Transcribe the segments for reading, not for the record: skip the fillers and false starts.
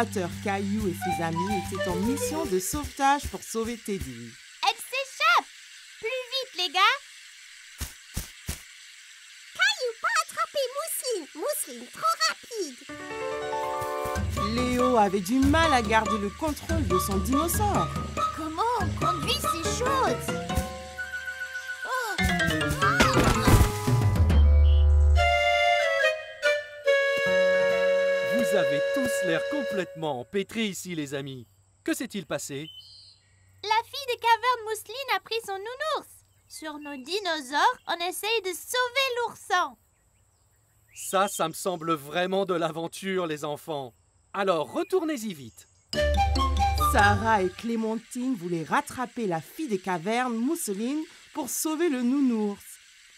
l'explorateur Caillou et ses amis étaient en mission de sauvetage pour sauver Teddy. Elle s'échappe! Plus vite, les gars! Caillou, pas attraper Mousseline! Mousseline, trop rapide! Léo avait du mal à garder le contrôle de son dinosaure. Comment on conduit ces choses? Vous avez tous l'air complètement empêtrés ici, les amis. Que s'est-il passé? La fille des cavernes Mousseline a pris son nounours. Sur nos dinosaures, on essaye de sauver l'ourson. Ça me semble vraiment de l'aventure, les enfants. Alors, retournez-y vite. Sarah et Clémentine voulaient rattraper la fille des cavernes, Mousseline, pour sauver le nounours.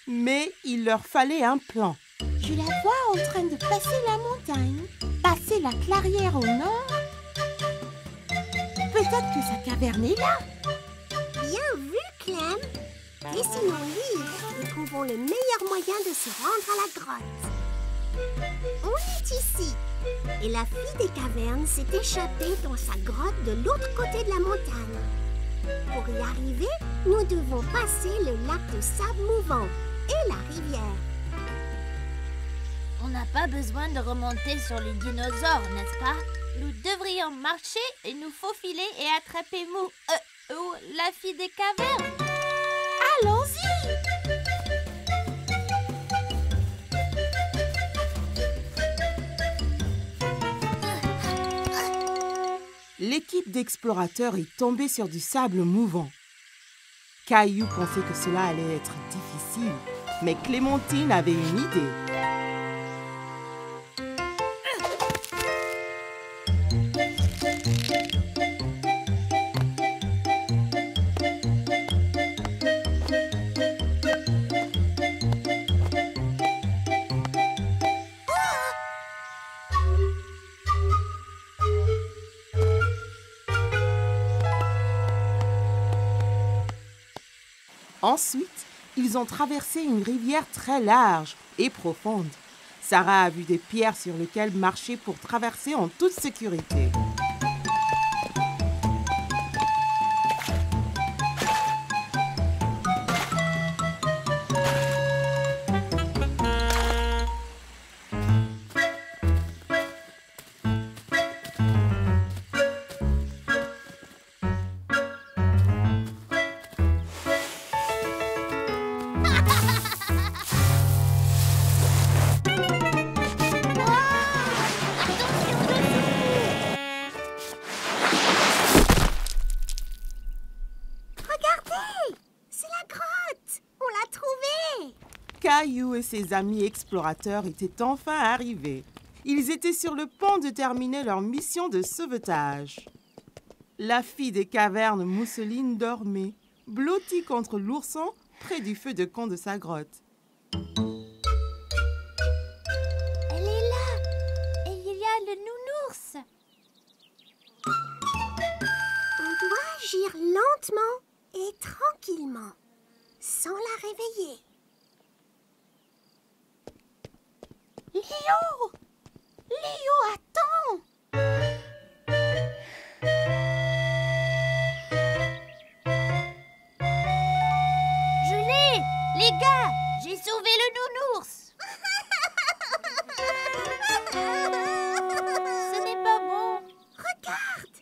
Mais il leur fallait un plan. Je la vois en train de passer la montagne, passer la clairière au nord. Peut-être que sa caverne est là. Bien vu, Clem. Dessinons livre et trouvons le meilleur moyen de se rendre à la grotte. On est ici. Et la fille des cavernes s'est échappée dans sa grotte de l'autre côté de la montagne. Pour y arriver, nous devons passer le lac de sable mouvant et la rivière. On n'a pas besoin de remonter sur les dinosaures, n'est-ce pas? Nous devrions marcher et nous faufiler et attraper la fille des cavernes. Allons-y! L'équipe d'explorateurs est tombée sur du sable mouvant. Caillou pensait que cela allait être difficile, mais Clémentine avait une idée. Ensuite, ils ont traversé une rivière très large et profonde. Sarah a vu des pierres sur lesquelles marcher pour traverser en toute sécurité. Caillou et ses amis explorateurs étaient enfin arrivés. Ils étaient sur le pont de terminer leur mission de sauvetage. La fille des cavernes Mousseline dormait, blottie contre l'ourson près du feu de camp de sa grotte. Elle est là et il y a le nounours. On doit agir lentement et tranquillement, sans la réveiller. Léo! Léo, attends! Je l'ai! Les gars, j'ai sauvé le nounours! Ce n'est pas bon! Regarde!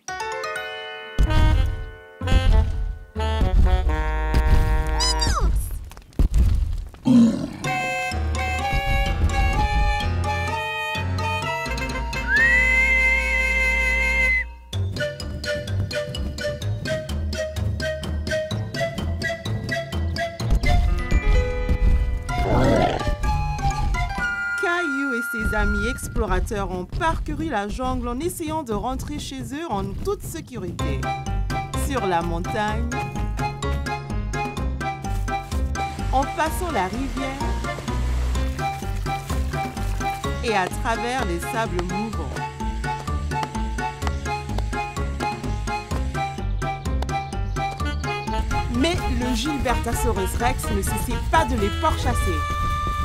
Ses amis explorateurs ont parcouru la jungle en essayant de rentrer chez eux en toute sécurité. Sur la montagne, en passant la rivière et à travers les sables mouvants. Mais le Gilbertosaurus Rex ne cessait pas de les pourchasser.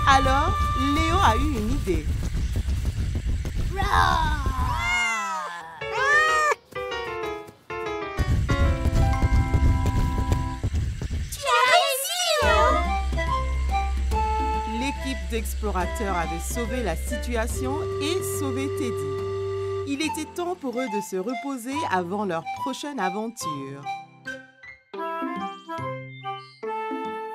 Alors, Léo a eu une idée. d'explorateurs avait sauvé la situation et sauvé Teddy. Il était temps pour eux de se reposer avant leur prochaine aventure.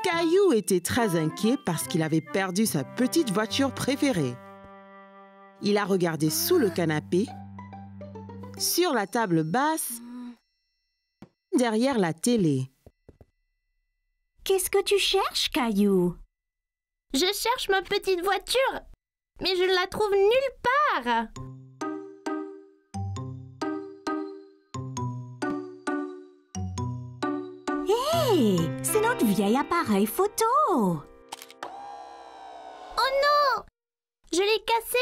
Caillou était très inquiet parce qu'il avait perdu sa petite voiture préférée. Il a regardé sous le canapé, sur la table basse, derrière la télé. Qu'est-ce que tu cherches, Caillou? Je cherche ma petite voiture, mais je ne la trouve nulle part. Hé, c'est notre vieil appareil photo. Oh non! Je l'ai cassé?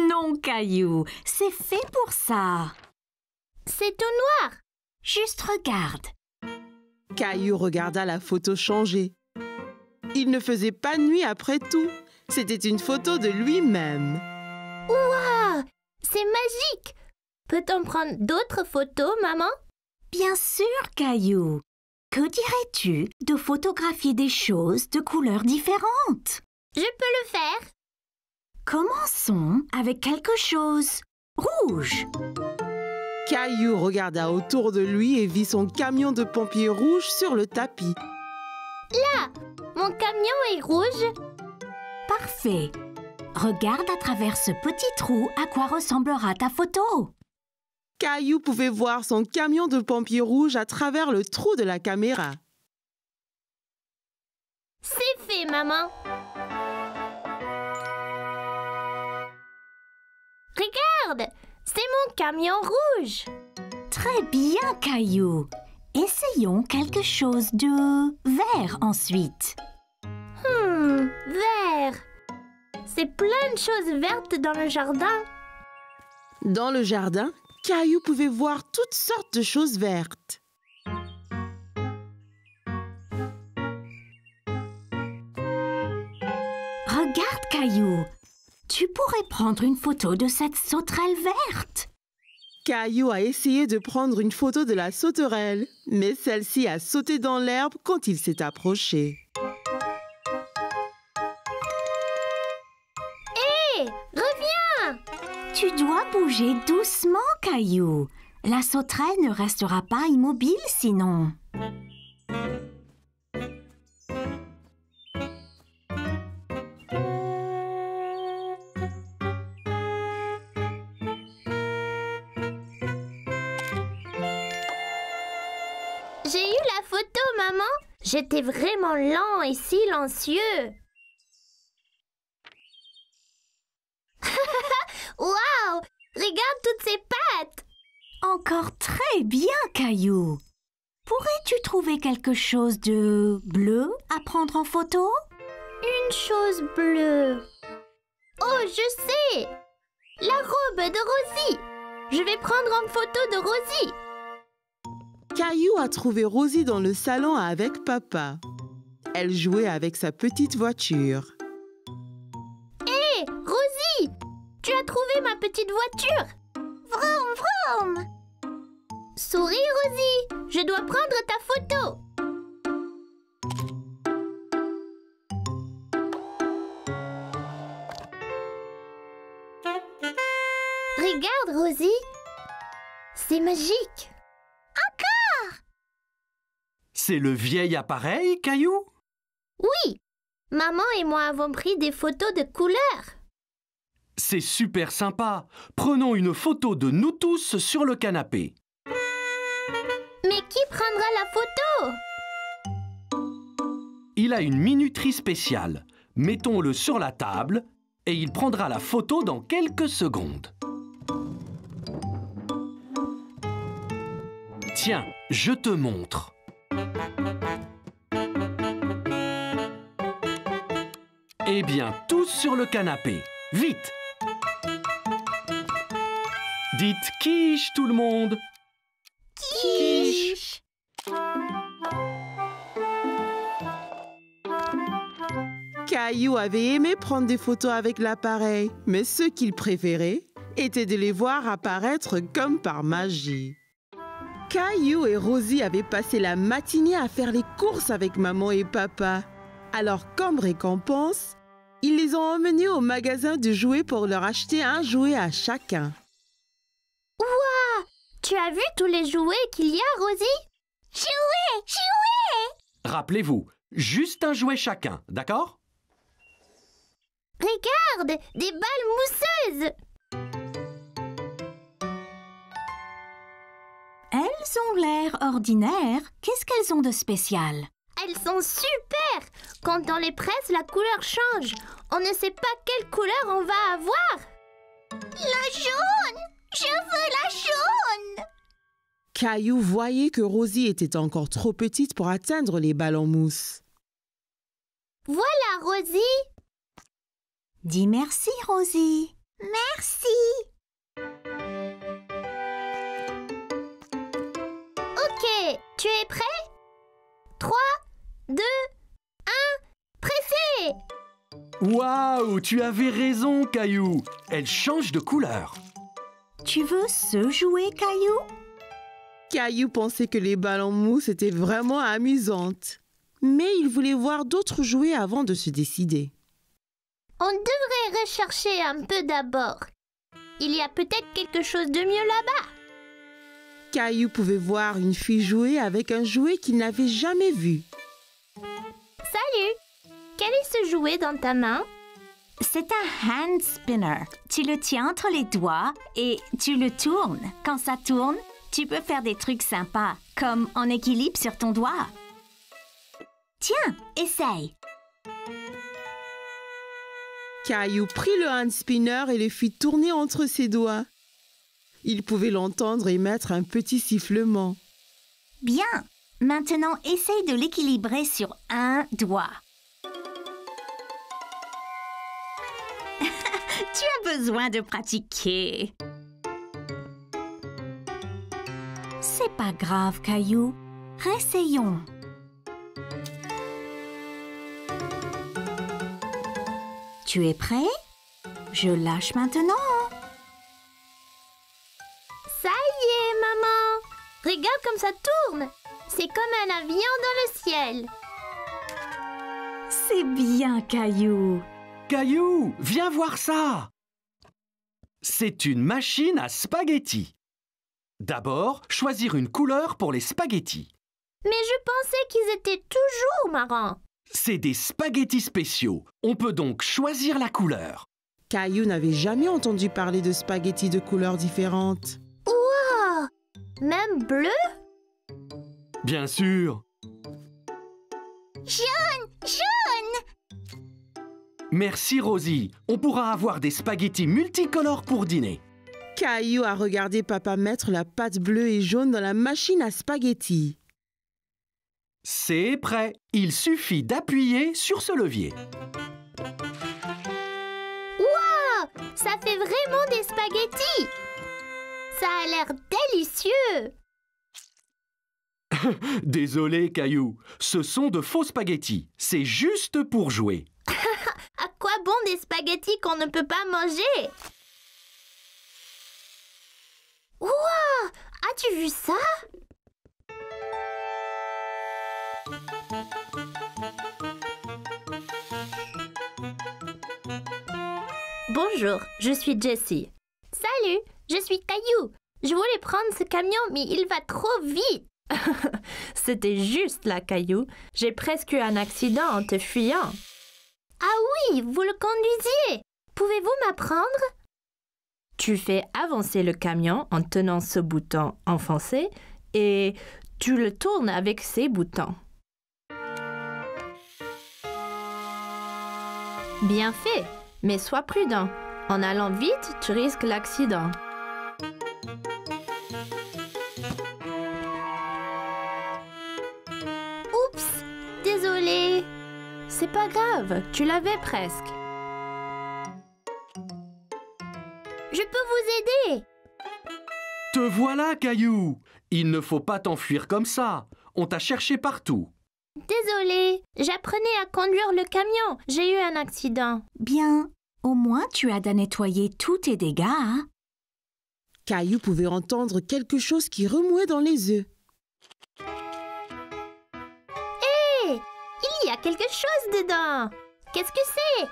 Non, Caillou, c'est fait pour ça. C'est tout noir. Juste regarde. Caillou regarda la photo changer. Il ne faisait pas nuit après tout. C'était une photo de lui-même. Waouh! C'est magique! Peut-on prendre d'autres photos, maman? Bien sûr, Caillou. Que dirais-tu de photographier des choses de couleurs différentes? Je peux le faire. Commençons avec quelque chose rouge. Caillou regarda autour de lui et vit son camion de pompiers rouge sur le tapis. Là! Mon camion est rouge. Parfait. Regarde à travers ce petit trou à quoi ressemblera ta photo. Caillou pouvait voir son camion de pompiers rouge à travers le trou de la caméra. C'est fait, maman. Regarde! C'est mon camion rouge. Très bien, Caillou. Essayons quelque chose de vert ensuite. Vert. C'est plein de choses vertes dans le jardin. Dans le jardin, Caillou pouvait voir toutes sortes de choses vertes. Regarde, Caillou. Tu pourrais prendre une photo de cette sauterelle verte. Caillou a essayé de prendre une photo de la sauterelle, mais celle-ci a sauté dans l'herbe quand il s'est approché. Hé! Reviens! Tu dois bouger doucement, Caillou. La sauterelle ne restera pas immobile sinon. J'ai eu la photo, maman. J'étais vraiment lent et silencieux. Waouh! Regarde toutes ces pattes! Encore très bien, Caillou. Pourrais-tu trouver quelque chose de bleu à prendre en photo? Une chose bleue. Oh, je sais! La robe de Rosie. Je vais prendre en photo de Rosie. Caillou a trouvé Rosie dans le salon avec papa. Elle jouait avec sa petite voiture. Hé, Rosie! Tu as trouvé ma petite voiture? Vroom, vroom! Souris, Rosie! Je dois prendre ta photo. Regarde, Rosie. C'est magique. C'est le vieil appareil, Caillou? Oui, maman et moi avons pris des photos de couleurs. C'est super sympa. Prenons une photo de nous tous sur le canapé. Mais qui prendra la photo? Il a une minuterie spéciale. Mettons-le sur la table et il prendra la photo dans quelques secondes. Tiens, je te montre. Eh bien, tous sur le canapé. Vite! Dites quiche, tout le monde! Quiche! Caillou avait aimé prendre des photos avec l'appareil, mais ce qu'il préférait était de les voir apparaître comme par magie. Caillou et Rosie avaient passé la matinée à faire les courses avec maman et papa. Alors, comme récompense, Ils les ont emmenés au magasin de jouets pour leur acheter un jouet à chacun. Ouah! Tu as vu tous les jouets qu'il y a, Rosie? Jouets! Jouets! Rappelez-vous, juste un jouet chacun, d'accord? Regarde! Des balles mousseuses! Elles ont l'air ordinaires. Qu'est-ce qu'elles ont de spécial? Elles sont super! Quand on les presse, la couleur change. On ne sait pas quelle couleur on va avoir. La jaune! Je veux la jaune! Caillou voyait que Rosie était encore trop petite pour atteindre les balles en mousse. Voilà, Rosie! Dis merci, Rosie. Merci! Ok, tu es prêt? 3, 2, 1, pressez! Waouh, tu avais raison, Caillou. Elle change de couleur. Tu veux ce jouet, Caillou? Caillou pensait que les balles en mousse étaient vraiment amusantes. Mais il voulait voir d'autres jouets avant de se décider. On devrait rechercher un peu d'abord. Il y a peut-être quelque chose de mieux là-bas. Caillou pouvait voir une fille jouer avec un jouet qu'il n'avait jamais vu. Salut! Quel est ce jouet dans ta main? C'est un hand spinner. Tu le tiens entre les doigts et tu le tournes. Quand ça tourne, tu peux faire des trucs sympas, comme en équilibre sur ton doigt. Tiens, essaye. Caillou prit le hand spinner et le fit tourner entre ses doigts. Il pouvait l'entendre émettre un petit sifflement. Bien. Maintenant, essaye de l'équilibrer sur un doigt. Tu as besoin de pratiquer. C'est pas grave, Caillou. Réessayons. Tu es prêt? Je lâche maintenant. Ça y est, maman! Regarde comme ça tourne! C'est comme un avion dans le ciel. C'est bien, Caillou. Caillou, viens voir ça. C'est une machine à spaghettis. D'abord, choisir une couleur pour les spaghettis. Mais je pensais qu'ils étaient toujours marrants. C'est des spaghettis spéciaux. On peut donc choisir la couleur. Caillou n'avait jamais entendu parler de spaghettis de couleurs différentes. Wow! Même bleu? Bien sûr. Jaune! Jaune! Merci, Rosie. On pourra avoir des spaghettis multicolores pour dîner. Caillou a regardé papa mettre la pâte bleue et jaune dans la machine à spaghettis. C'est prêt. Il suffit d'appuyer sur ce levier. Wow! Ça fait vraiment des spaghettis! Ça a l'air délicieux! Désolé, Caillou. Ce sont de faux spaghettis. C'est juste pour jouer. À quoi bon des spaghettis qu'on ne peut pas manger? Wow! As-tu vu ça? Bonjour, je suis Jessie. Salut, je suis Caillou. Je voulais prendre ce camion, mais il va trop vite. C'était juste là, Caillou. J'ai presque eu un accident en te fuyant. Ah oui, vous le conduisiez. Pouvez-vous m'apprendre? Tu fais avancer le camion en tenant ce bouton enfoncé et tu le tournes avec ces boutons. Bien fait, mais sois prudent. En allant vite, tu risques l'accident. Oups, désolé. C'est pas grave, tu l'avais presque. Je peux vous aider. Te voilà, Caillou. Il ne faut pas t'enfuir comme ça. On t'a cherché partout. Désolée, j'apprenais à conduire le camion. J'ai eu un accident. Bien. Au moins, tu as nettoyé tous tes dégâts, hein? Caillou pouvait entendre quelque chose qui remuait dans les œufs. Hé! Il y a quelque chose dedans. Qu'est-ce que c'est?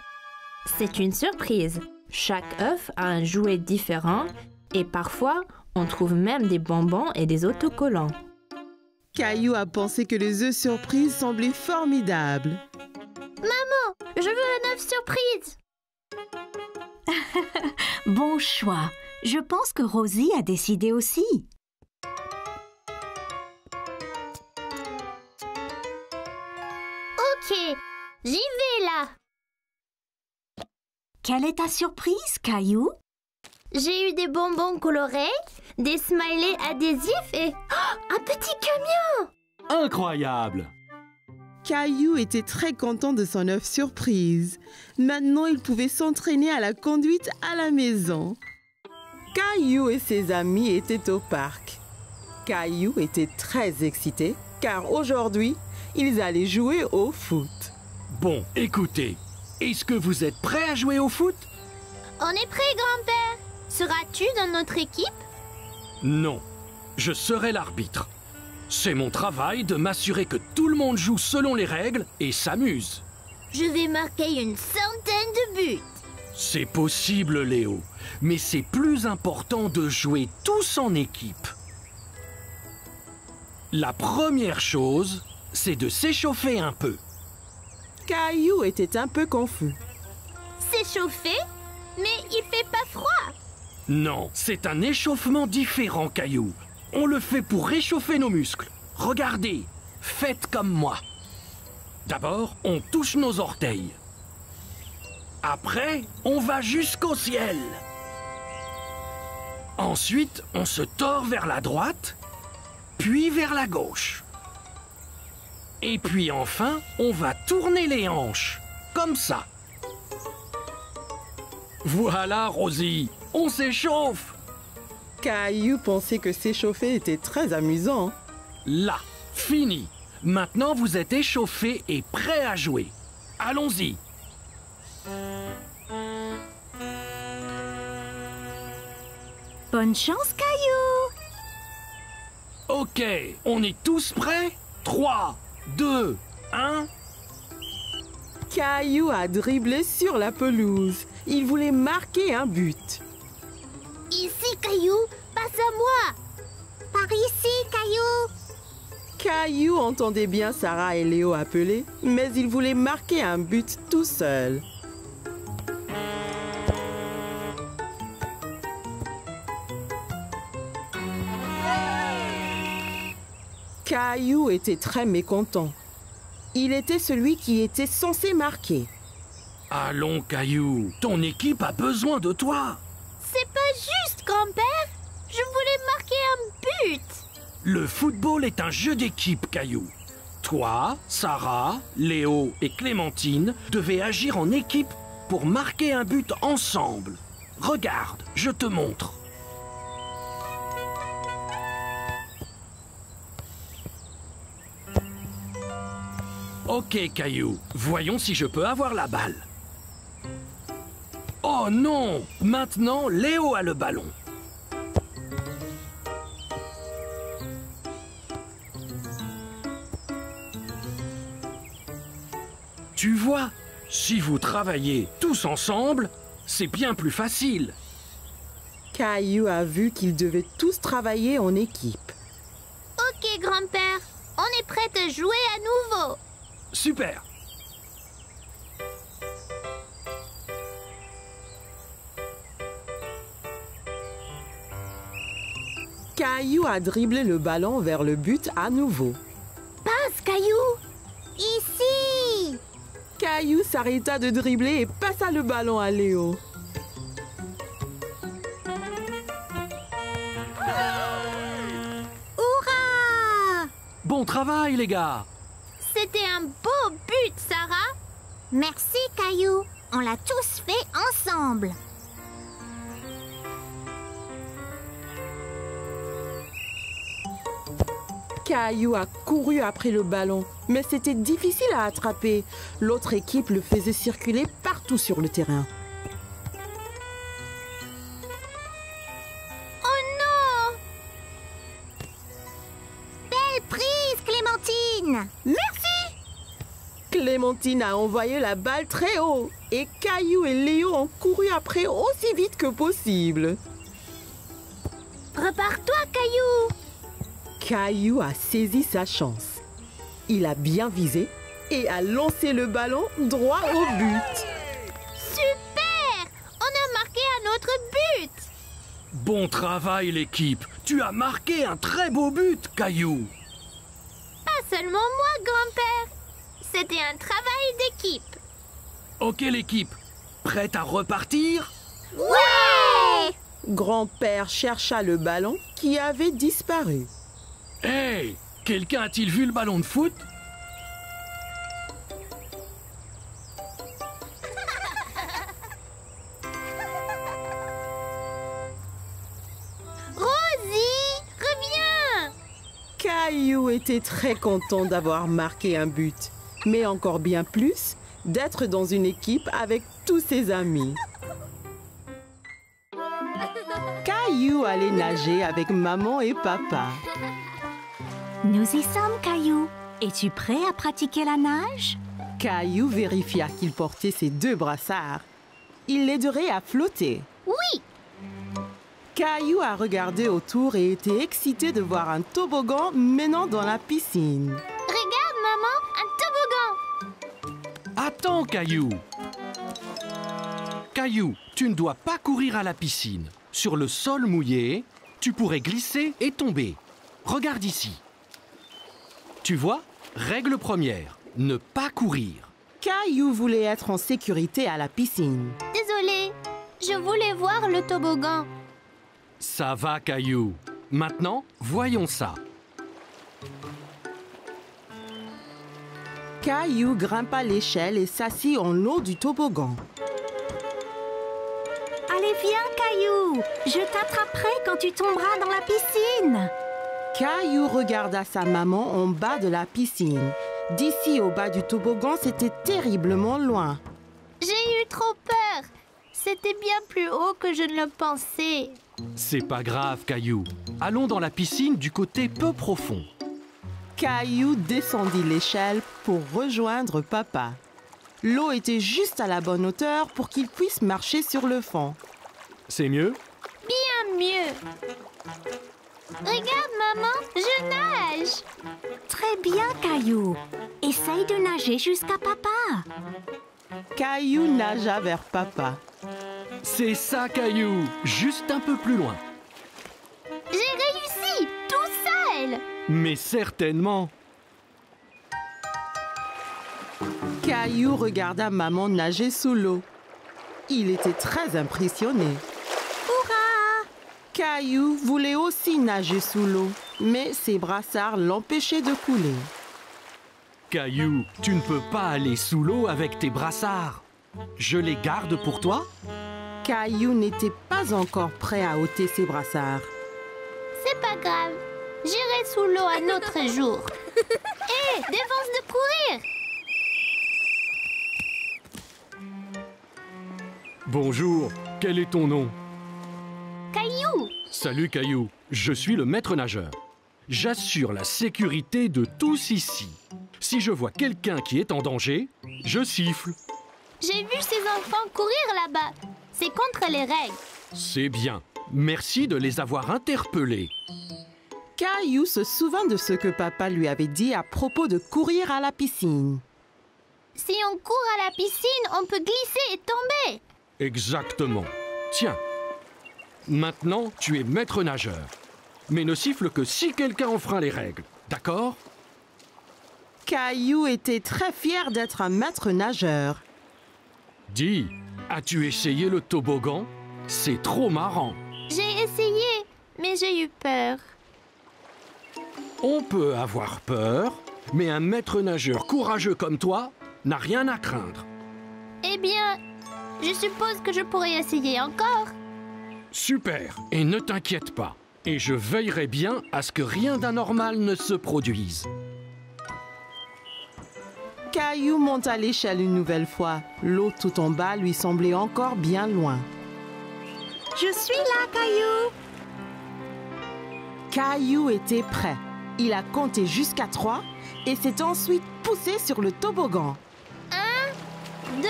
C'est une surprise. Chaque œuf a un jouet différent et parfois, on trouve même des bonbons et des autocollants. Caillou a pensé que les œufs surprises semblaient formidables. Maman, je veux un œuf surprise! Bon choix. Je pense que Rosie a décidé aussi. Ok, j'y vais là! Quelle est ta surprise, Caillou? J'ai eu des bonbons colorés, des smileys adhésifs et un petit camion! Incroyable! Caillou était très content de son œuf surprise. Maintenant, il pouvait s'entraîner à la conduite à la maison. Caillou et ses amis étaient au parc. Caillou était très excité car aujourd'hui, ils allaient jouer au foot. Bon, écoutez, est-ce que vous êtes prêts à jouer au foot? On est prêt, grand-père! Seras-tu dans notre équipe? Non, je serai l'arbitre. C'est mon travail de m'assurer que tout le monde joue selon les règles et s'amuse. Je vais marquer une centaine de buts. C'est possible, Léo, mais c'est plus important de jouer tous en équipe. La première chose, c'est de s'échauffer un peu. Caillou était un peu confus. S'échauffer? Mais il fait pas froid. Non, c'est un échauffement différent, Caillou. On le fait pour réchauffer nos muscles. Regardez, faites comme moi. D'abord, on touche nos orteils. Après, on va jusqu'au ciel. Ensuite, on se tord vers la droite, puis vers la gauche. Et puis enfin, on va tourner les hanches, comme ça. Voilà, Rosie, on s'échauffe. Caillou pensait que s'échauffer était très amusant. Là, fini. Maintenant, vous êtes échauffés et prêts à jouer. Allons-y. Bonne chance, Caillou! Ok, on est tous prêts? 3, 2, 1... Caillou a dribblé sur la pelouse. Il voulait marquer un but. Ici, Caillou, passe à moi. Par ici, Caillou. Caillou entendait bien Sarah et Léo appeler, mais il voulait marquer un but tout seul. Caillou était très mécontent. Il était celui qui était censé marquer. Allons, Caillou, ton équipe a besoin de toi. C'est pas juste, grand-père. Je voulais marquer un but. Le football est un jeu d'équipe, Caillou. Toi, Sarah, Léo et Clémentine devez agir en équipe pour marquer un but ensemble. Regarde, je te montre. Ok, Caillou, voyons si je peux avoir la balle. Oh non! Maintenant, Léo a le ballon. Tu vois, si vous travaillez tous ensemble, c'est bien plus facile. Caillou a vu qu'ils devaient tous travailler en équipe. Ok, grand-père. On est prêt à jouer à nouveau. Super! Caillou a dribblé le ballon vers le but à nouveau. Passe, Caillou. Ici. Caillou s'arrêta de dribbler et passa le ballon à Léo. Hurrah! Bon travail, les gars! C'était un beau but, Sarah. Merci, Caillou. On l'a tous fait ensemble. Caillou a couru après le ballon, mais c'était difficile à attraper. L'autre équipe le faisait circuler partout sur le terrain. Oh non! Belle prise, Clémentine. Merci! Clémentine a envoyé la balle très haut et Caillou et Léo ont couru après aussi vite que possible. Prépare-toi, Caillou! Caillou a saisi sa chance. Il a bien visé et a lancé le ballon droit au but. Super! On a marqué un autre but! Bon travail, l'équipe. Tu as marqué un très beau but, Caillou. Pas seulement moi, grand-père. C'était un travail d'équipe. Ok, l'équipe. Prête à repartir? Ouais! Grand-père chercha le ballon qui avait disparu. Hey! Quelqu'un a-t-il vu le ballon de foot? Rosie, reviens! Caillou était très content d'avoir marqué un but, mais encore bien plus d'être dans une équipe avec tous ses amis. Caillou allait nager avec maman et papa. Nous y sommes, Caillou. Es-tu prêt à pratiquer la nage? Caillou vérifia qu'il portait ses 2 brassards. Il l'aiderait à flotter. Oui! Caillou a regardé autour et était excité de voir un toboggan menant dans la piscine. Regarde, maman, un toboggan! Attends, Caillou. Caillou, tu ne dois pas courir à la piscine. Sur le sol mouillé, tu pourrais glisser et tomber. Regarde ici. Tu vois, règle première, ne pas courir. Caillou voulait être en sécurité à la piscine. Désolée, je voulais voir le toboggan. Ça va, Caillou. Maintenant, voyons ça. Caillou grimpa l'échelle et s'assit en haut du toboggan. Allez, viens, Caillou. Je t'attraperai quand tu tomberas dans la piscine. Caillou regarda sa maman en bas de la piscine. D'ici au bas du toboggan, c'était terriblement loin. J'ai eu trop peur. C'était bien plus haut que je ne le pensais. C'est pas grave, Caillou. Allons dans la piscine du côté peu profond. Caillou descendit l'échelle pour rejoindre papa. L'eau était juste à la bonne hauteur pour qu'il puisse marcher sur le fond. C'est mieux? Bien mieux. Regarde, maman, je nage. Très bien, Caillou. Essaye de nager jusqu'à papa. Caillou nagea vers papa. C'est ça, Caillou. Juste un peu plus loin. J'ai réussi, tout seul. Mais certainement. Caillou regarda maman nager sous l'eau. Il était très impressionné. Hurrah! Caillou voulait aussi nager sous l'eau, mais ses brassards l'empêchaient de couler. Caillou, tu ne peux pas aller sous l'eau avec tes brassards. Je les garde pour toi? Caillou n'était pas encore prêt à ôter ses brassards. C'est pas grave. J'irai sous l'eau un autre jour. Hé, défense de courir. Bonjour, quel est ton nom? Caillou. Salut Caillou, je suis le maître nageur. J'assure la sécurité de tous ici. Si je vois quelqu'un qui est en danger, je siffle. J'ai vu ces enfants courir là-bas. C'est contre les règles. C'est bien. Merci de les avoir interpellés. Caillou se souvint de ce que papa lui avait dit à propos de courir à la piscine. Si on court à la piscine, on peut glisser et tomber. Exactement. Tiens. Maintenant, tu es maître nageur. Mais ne siffle que si quelqu'un enfreint les règles. D'accord? Caillou était très fier d'être un maître nageur. Dis, as-tu essayé le toboggan? C'est trop marrant. J'ai essayé, mais j'ai eu peur. On peut avoir peur, mais un maître nageur courageux comme toi n'a rien à craindre. Eh bien, je suppose que je pourrais essayer encore. Super, et ne t'inquiète pas. Et je veillerai bien à ce que rien d'anormal ne se produise. Caillou monta l'échelle une nouvelle fois. L'eau tout en bas lui semblait encore bien loin. Je suis là, Caillou. Caillou était prêt. Il a compté jusqu'à 3 et s'est ensuite poussé sur le toboggan. 2,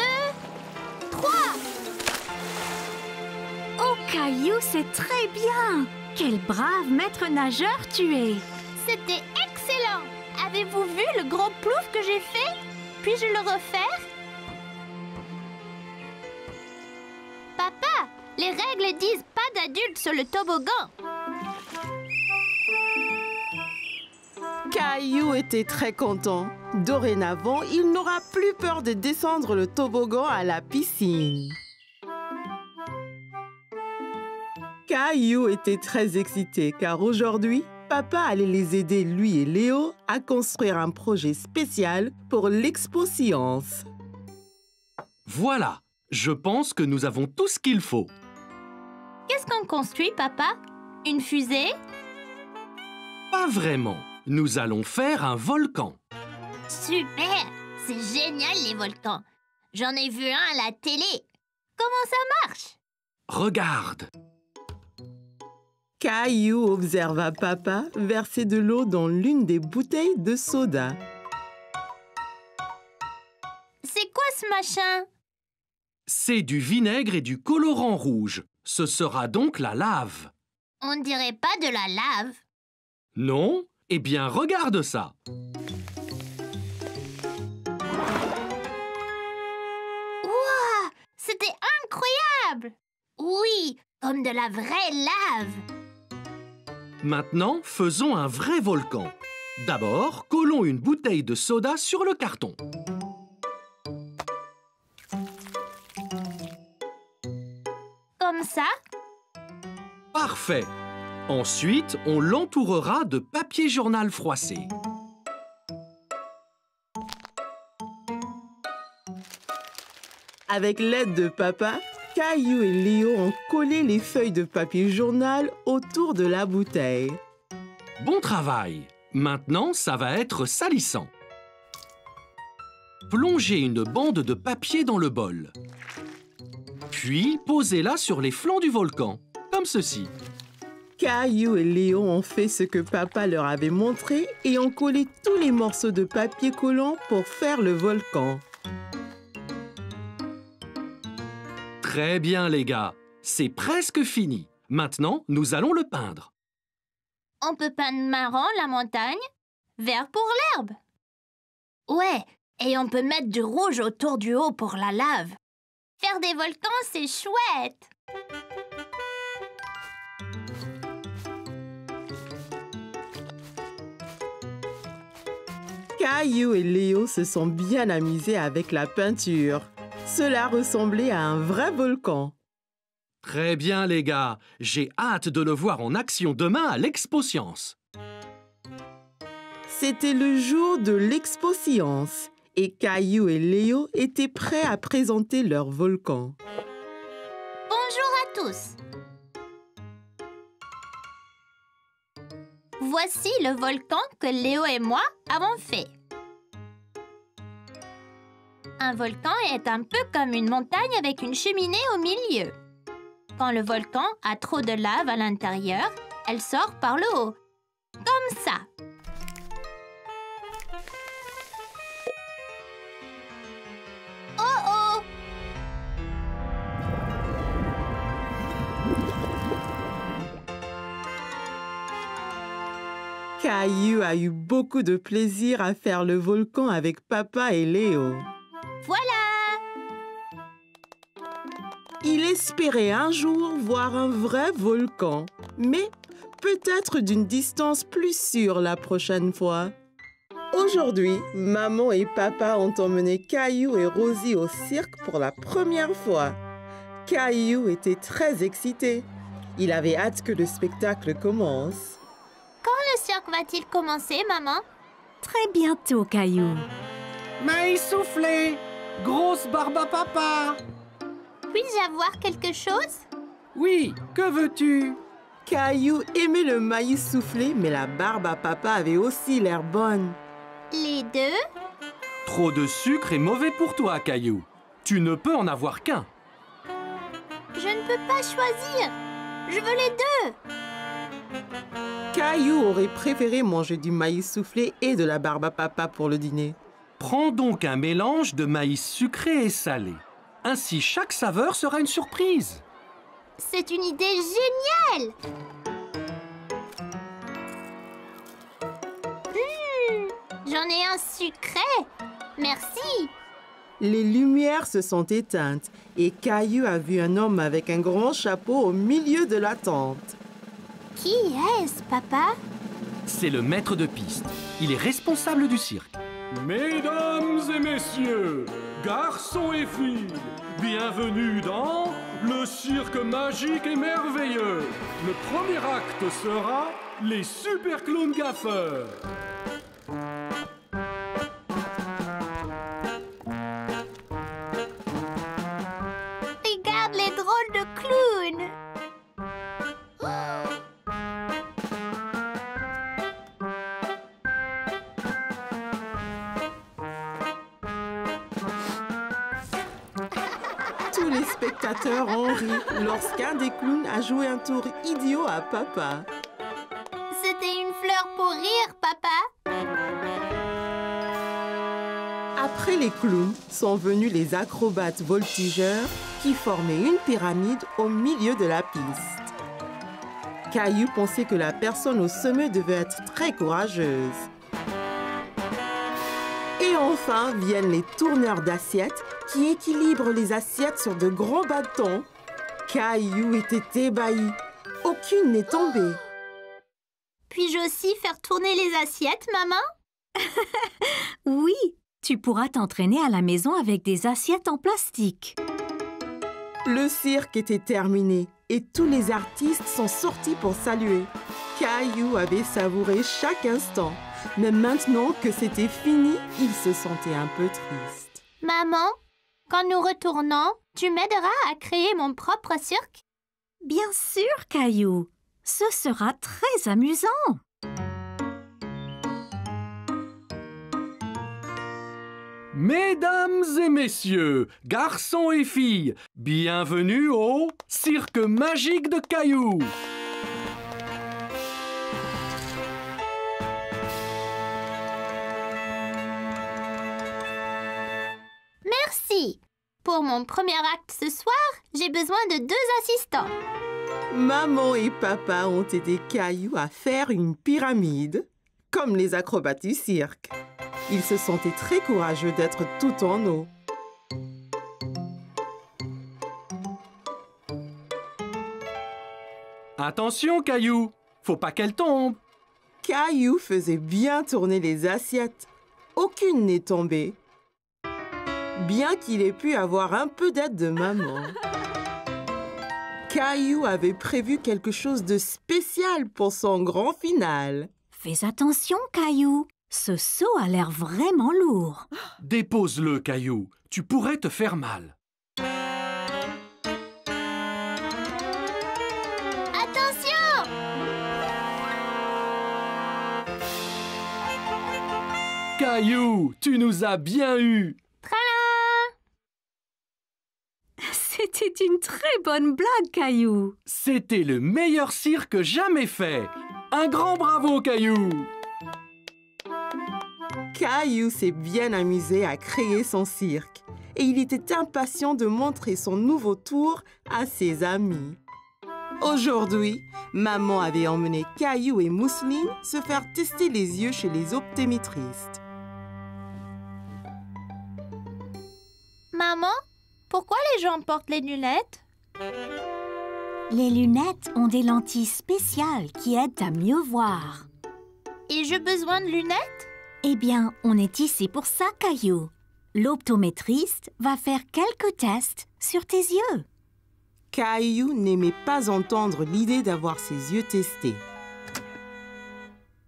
3. Oh, Caillou, c'est très bien! Quel brave maître nageur tu es! C'était excellent! Avez-vous vu le gros plouf que j'ai fait? Puis-je le refaire? Papa, les règles disent pas d'adultes sur le toboggan. Caillou était très content. Dorénavant, il n'aura plus peur de descendre le toboggan à la piscine. Caillou était très excité car aujourd'hui, papa allait les aider, lui et Léo, à construire un projet spécial pour l'Expo Science. Voilà, je pense que nous avons tout ce qu'il faut. Qu'est-ce qu'on construit, papa? Une fusée? Pas vraiment. Nous allons faire un volcan. Super! C'est génial, les volcans. J'en ai vu un à la télé. Comment ça marche? Regarde. Caillou observa papa verser de l'eau dans l'une des bouteilles de soda. C'est quoi ce machin? C'est du vinaigre et du colorant rouge. Ce sera donc la lave. On ne dirait pas de la lave. Non? Eh bien, regarde ça. Wow! C'était incroyable! Oui, comme de la vraie lave. Maintenant, faisons un vrai volcan. D'abord, collons une bouteille de soda sur le carton. Comme ça? Parfait. Ensuite, on l'entourera de papier journal froissé. Avec l'aide de papa, Caillou et Léo ont collé les feuilles de papier journal autour de la bouteille. Bon travail. Maintenant, ça va être salissant. Plongez une bande de papier dans le bol. Puis, posez-la sur les flancs du volcan, comme ceci. Caillou et Léo ont fait ce que papa leur avait montré et ont collé tous les morceaux de papier collant pour faire le volcan. Très bien, les gars. C'est presque fini. Maintenant, nous allons le peindre. On peut peindre marron la montagne, vert pour l'herbe. Ouais, et on peut mettre du rouge autour du haut pour la lave. Faire des volcans, c'est chouette. Caillou et Léo se sont bien amusés avec la peinture. Cela ressemblait à un vrai volcan. Très bien, les gars. J'ai hâte de le voir en action demain à l'Expo Science. C'était le jour de l'Expo Science et Caillou et Léo étaient prêts à présenter leur volcan. Bonjour à tous. Voici le volcan que Léo et moi avons fait. Un volcan est un peu comme une montagne avec une cheminée au milieu. Quand le volcan a trop de lave à l'intérieur, elle sort par le haut. Comme ça. Oh oh! Caillou a eu beaucoup de plaisir à faire le volcan avec papa et Léo. Voilà! Il espérait un jour voir un vrai volcan, mais peut-être d'une distance plus sûre la prochaine fois. Aujourd'hui, maman et papa ont emmené Caillou et Rosie au cirque pour la première fois. Caillou était très excité. Il avait hâte que le spectacle commence. Quand le cirque va-t-il commencer, maman? Très bientôt, Caillou. Maïs soufflé, grosse barbe à papa. Puis-je avoir quelque chose? Oui, que veux-tu? Caillou aimait le maïs soufflé, mais la barbe à papa avait aussi l'air bonne. Les deux? Trop de sucre est mauvais pour toi, Caillou. Tu ne peux en avoir qu'un. Je ne peux pas choisir. Je veux les deux. Caillou aurait préféré manger du maïs soufflé et de la barbe à papa pour le dîner. Prends donc un mélange de maïs sucré et salé. Ainsi, chaque saveur sera une surprise. C'est une idée géniale! J'en ai un sucré! Merci! Les lumières se sont éteintes et Caillou a vu un homme avec un grand chapeau au milieu de la tente. Qui est-ce, papa? C'est le maître de piste. Il est responsable du cirque. Mesdames et messieurs, garçons et filles, bienvenue dans le cirque magique et merveilleux. Le premier acte sera les super clowns gaffeurs. Regarde les drôles de clowns! Tous les spectateurs ont ri lorsqu'un des clowns a joué un tour idiot à papa. C'était une fleur pour rire, papa! Après les clowns sont venus les acrobates voltigeurs qui formaient une pyramide au milieu de la piste. Caillou pensait que la personne au sommet devait être très courageuse. Et enfin viennent les tourneurs d'assiettes qui équilibrent les assiettes sur de grands bâtons. Caillou était ébahi. Aucune n'est tombée. Puis-je aussi faire tourner les assiettes, maman? Oui, tu pourras t'entraîner à la maison avec des assiettes en plastique. Le cirque était terminé et tous les artistes sont sortis pour saluer. Caillou avait savouré chaque instant, mais maintenant que c'était fini, il se sentait un peu triste. Maman, quand nous retournons, tu m'aideras à créer mon propre cirque? Bien sûr, Caillou. Ce sera très amusant. Mesdames et messieurs, garçons et filles, bienvenue au cirque magique de Caillou. Merci! Pour mon premier acte ce soir, j'ai besoin de 2 assistants. Maman et papa ont aidé Caillou à faire une pyramide, comme les acrobates du cirque. Ils se sentaient très courageux d'être tout en eau. Attention, Caillou, faut pas qu'elle tombe. Caillou faisait bien tourner les assiettes. Aucune n'est tombée. Bien qu'il ait pu avoir un peu d'aide de maman. Caillou avait prévu quelque chose de spécial pour son grand final. Fais attention, Caillou. Ce seau a l'air vraiment lourd. Dépose-le, Caillou. Tu pourrais te faire mal. Attention! Caillou, tu nous as bien eu. C'était une très bonne blague, Caillou. C'était le meilleur cirque jamais fait. Un grand bravo, Caillou. Caillou s'est bien amusé à créer son cirque et il était impatient de montrer son nouveau tour à ses amis. Aujourd'hui, maman avait emmené Caillou et Mousseline se faire tester les yeux chez les optométristes. Maman, pourquoi les gens portent les lunettes? Les lunettes ont des lentilles spéciales qui aident à mieux voir. Et j'ai besoin de lunettes? Eh bien, on est ici pour ça, Caillou. L'optométriste va faire quelques tests sur tes yeux. Caillou n'aimait pas entendre l'idée d'avoir ses yeux testés.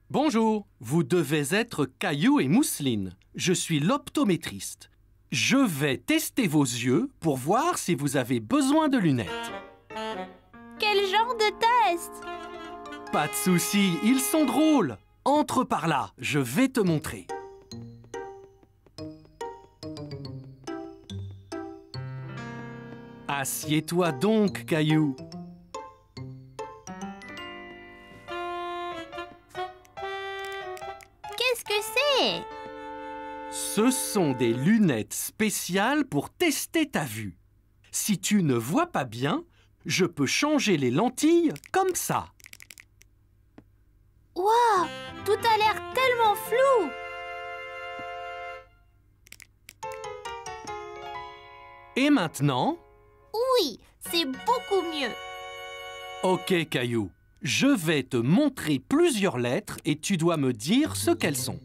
Bonjour, vous devez être Caillou et Mousseline. Je suis l'optométriste. Je vais tester vos yeux pour voir si vous avez besoin de lunettes. Quel genre de test? Pas de souci, ils sont drôles. Entre par là, je vais te montrer. Assieds-toi donc, Caillou. Qu'est-ce que c'est? Ce sont des lunettes spéciales pour tester ta vue. Si tu ne vois pas bien, je peux changer les lentilles comme ça. Waouh, tout a l'air tellement flou. Et maintenant? Oui, c'est beaucoup mieux. Ok, Caillou. Je vais te montrer plusieurs lettres et tu dois me dire ce qu'elles sont.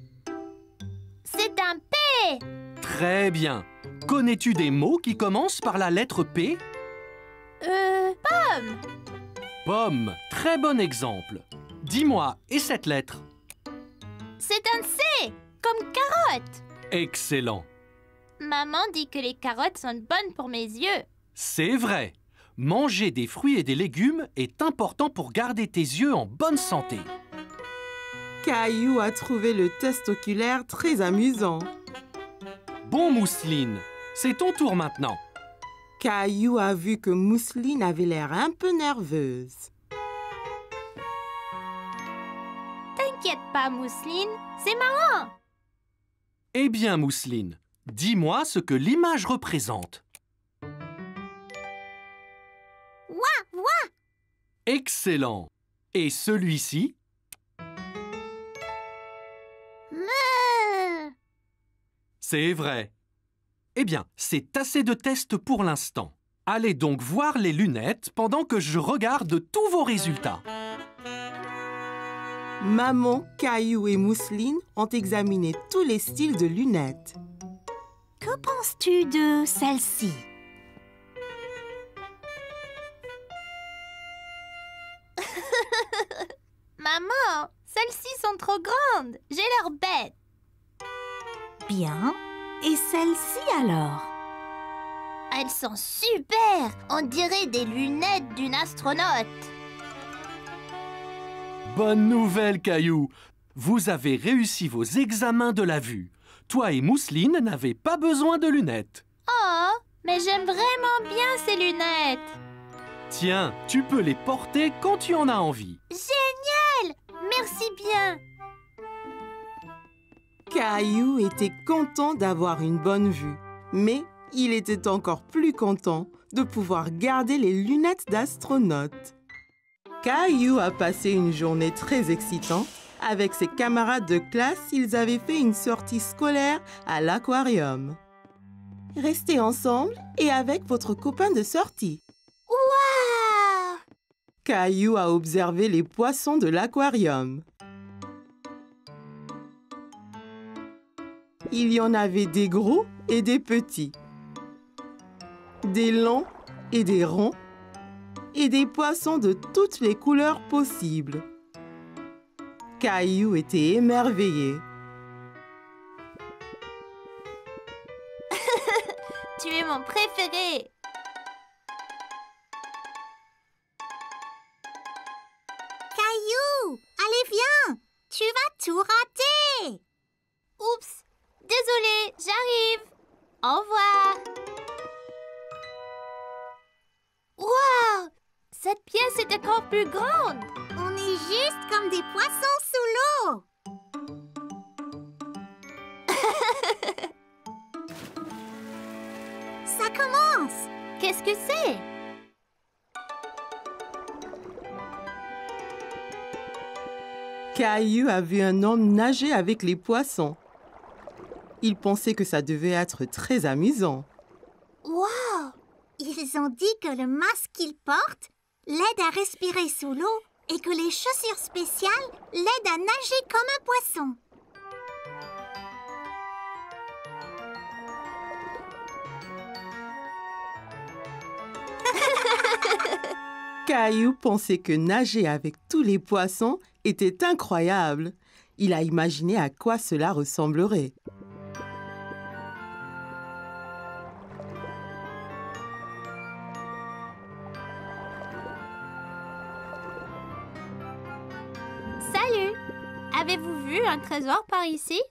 C'est un P. Très bien. Connais-tu des mots qui commencent par la lettre P? Pomme. Pomme, très bon exemple. Dis-moi, et cette lettre? C'est un C, comme carotte. Excellent. Maman dit que les carottes sont bonnes pour mes yeux. C'est vrai. Manger des fruits et des légumes est important pour garder tes yeux en bonne santé. Caillou a trouvé le test oculaire très amusant. Bon, Mousseline, c'est ton tour maintenant. Caillou a vu que Mousseline avait l'air un peu nerveuse. T'inquiète pas, Mousseline, c'est marrant. Eh bien, Mousseline, dis-moi ce que l'image représente. Excellent. Et celui-ci? C'est vrai. Eh bien, c'est assez de tests pour l'instant. Allez donc voir les lunettes pendant que je regarde tous vos résultats. Maman, Caillou et Mousseline ont examiné tous les styles de lunettes. Que penses-tu de celle-ci? Maman, celles-ci sont trop grandes. J'ai l'air bête. Bien. Et celle-ci alors? Elles sont super. On dirait des lunettes d'une astronaute. Bonne nouvelle, Caillou. Vous avez réussi vos examens de la vue. Toi et Mousseline n'avez pas besoin de lunettes. Oh, mais j'aime vraiment bien ces lunettes. Tiens, tu peux les porter quand tu en as envie. Génial! Merci bien. Caillou était content d'avoir une bonne vue, mais il était encore plus content de pouvoir garder les lunettes d'astronaute. Caillou a passé une journée très excitante. Avec ses camarades de classe, ils avaient fait une sortie scolaire à l'aquarium. Restez ensemble et avec votre copain de sortie. Waouh! Caillou a observé les poissons de l'aquarium. Il y en avait des gros et des petits, des longs et des ronds, et des poissons de toutes les couleurs possibles. Caillou était émerveillé. Tu es mon préféré. Caillou, allez viens, tu vas tout rater. Oups, désolée, j'arrive. Au revoir. Waouh, cette pièce est encore plus grande. On est juste comme des poissons sous l'eau. Ça commence. Qu'est-ce que c'est? Caillou a vu un homme nager avec les poissons. Il pensait que ça devait être très amusant. Wow! Ils ont dit que le masque qu'ils portent l'aide à respirer sous l'eau et que les chaussures spéciales l'aident à nager comme un poisson. Caillou pensait que nager avec tous les poissons était incroyable. Il a imaginé à quoi cela ressemblerait. Salut! Avez-vous vu un trésor par ici?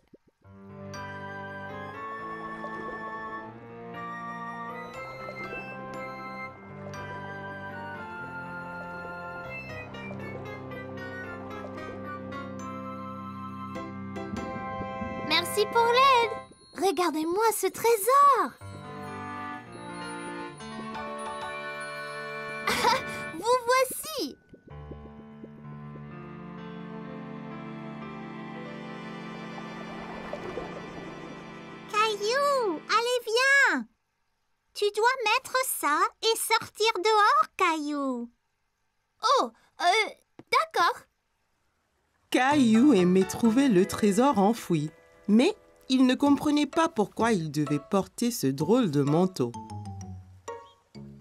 Merci pour l'aide! Regardez-moi ce trésor. Vous voici. Caillou, allez, viens. Tu dois mettre ça et sortir dehors, Caillou. Oh, d'accord. Caillou aimait trouver le trésor enfoui, mais il ne comprenait pas pourquoi il devait porter ce drôle de manteau.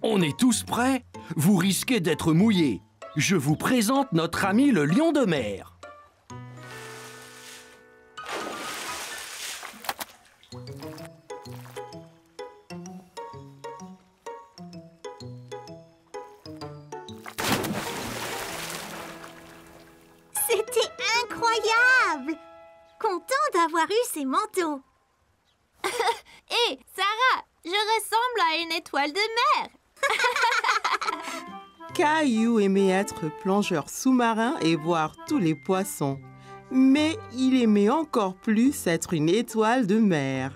On est tous prêts? Vous risquez d'être mouillés. Je vous présente notre ami le lion de mer. C'était incroyable. Content d'avoir eu ces manteaux. Hé, Sarah, je ressemble à une étoile de mer. Caillou aimait être plongeur sous-marin et voir tous les poissons. Mais il aimait encore plus être une étoile de mer.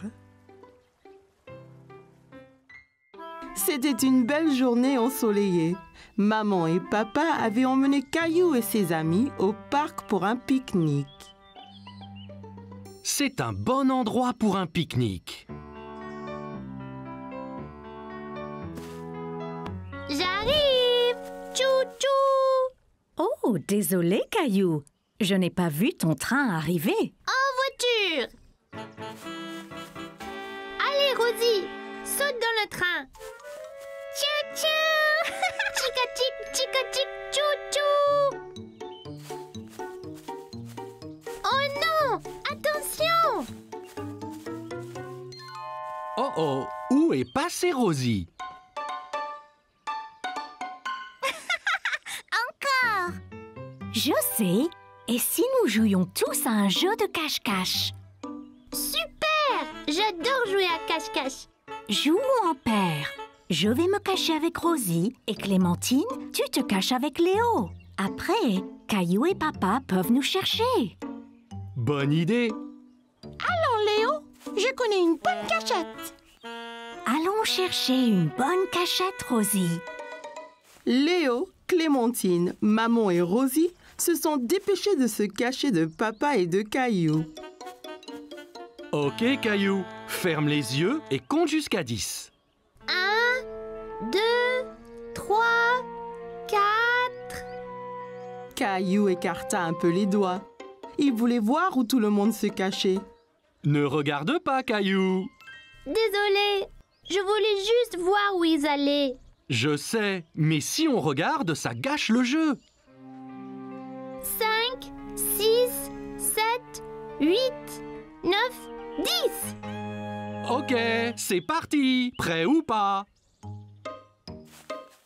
C'était une belle journée ensoleillée. Maman et papa avaient emmené Caillou et ses amis au parc pour un pique-nique. C'est un bon endroit pour un pique-nique. J'arrive. Tchou-tchou. Oh, désolé, Caillou. Je n'ai pas vu ton train arriver. En voiture. Allez, Rosie, saute dans le train. Tchou-tchou. Chica-chic, chica-chic, tchou-tchou. Oh non, attention. Oh oh, où est passée Rosie? Je sais. Et si nous jouions tous à un jeu de cache-cache? Super. J'adore jouer à cache-cache. Jouons en paire. Je vais me cacher avec Rosie et Clémentine, tu te caches avec Léo. Après, Caillou et papa peuvent nous chercher. Bonne idée. Léo, je connais une bonne cachette. Allons chercher une bonne cachette, Rosie. Léo, Clémentine, maman et Rosie se sont dépêchés de se cacher de papa et de Caillou. Ok, Caillou, ferme les yeux et compte jusqu'à 10. 1, 2, 3, 4. Caillou écarta un peu les doigts. Il voulait voir où tout le monde se cachait. Ne regarde pas, Caillou. Désolée, je voulais juste voir où ils allaient. Je sais, mais si on regarde, ça gâche le jeu. 5, 6, 7, 8, 9, 10. Ok, c'est parti. Prêt ou pas?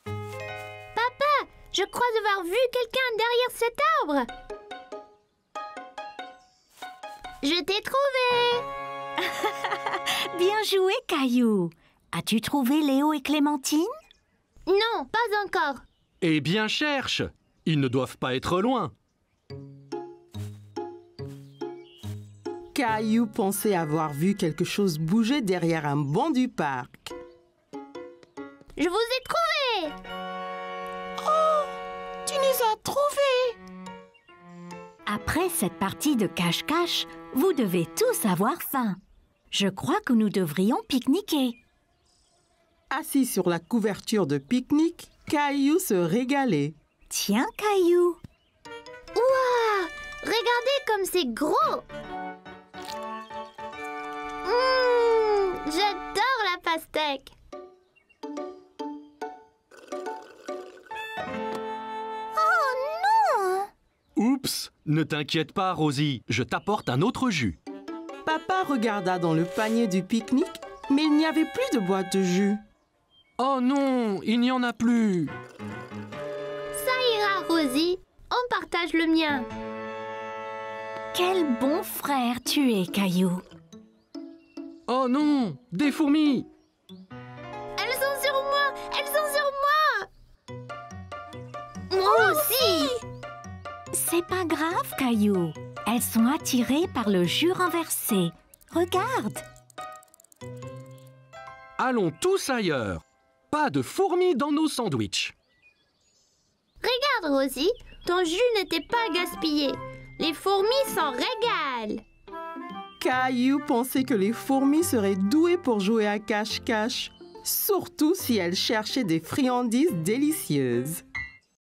Papa, je crois avoir vu quelqu'un derrière cet arbre. Je t'ai trouvé. Bien joué, Caillou. As-tu trouvé Léo et Clémentine? Non, pas encore. Eh bien, cherche. Ils ne doivent pas être loin. Caillou pensait avoir vu quelque chose bouger derrière un banc du parc. Je vous ai trouvé. Tu nous as trouvés. Après cette partie de cache-cache, vous devez tous avoir faim. Je crois que nous devrions pique-niquer. Assis sur la couverture de pique-nique, Caillou se régalait. Tiens, Caillou. Ouah, regardez comme c'est gros. J'adore la pastèque. Oh non. Oups, ne t'inquiète pas, Rosie. Je t'apporte un autre jus. Papa regarda dans le panier du pique-nique, mais il n'y avait plus de boîte de jus. Oh non, il n'y en a plus. Ça ira, Rosie. On partage le mien. Quel bon frère tu es, Caillou. Oh non, des fourmis. Elles sont sur moi. Elles sont sur moi. Moi aussi. C'est pas grave, Caillou. Elles sont attirées par le jus renversé. Regarde. Allons tous ailleurs. Pas de fourmis dans nos sandwichs. Regarde, Rosie, ton jus n'était pas gaspillé. Les fourmis s'en régalent. Caillou pensait que les fourmis seraient douées pour jouer à cache-cache, surtout si elles cherchaient des friandises délicieuses.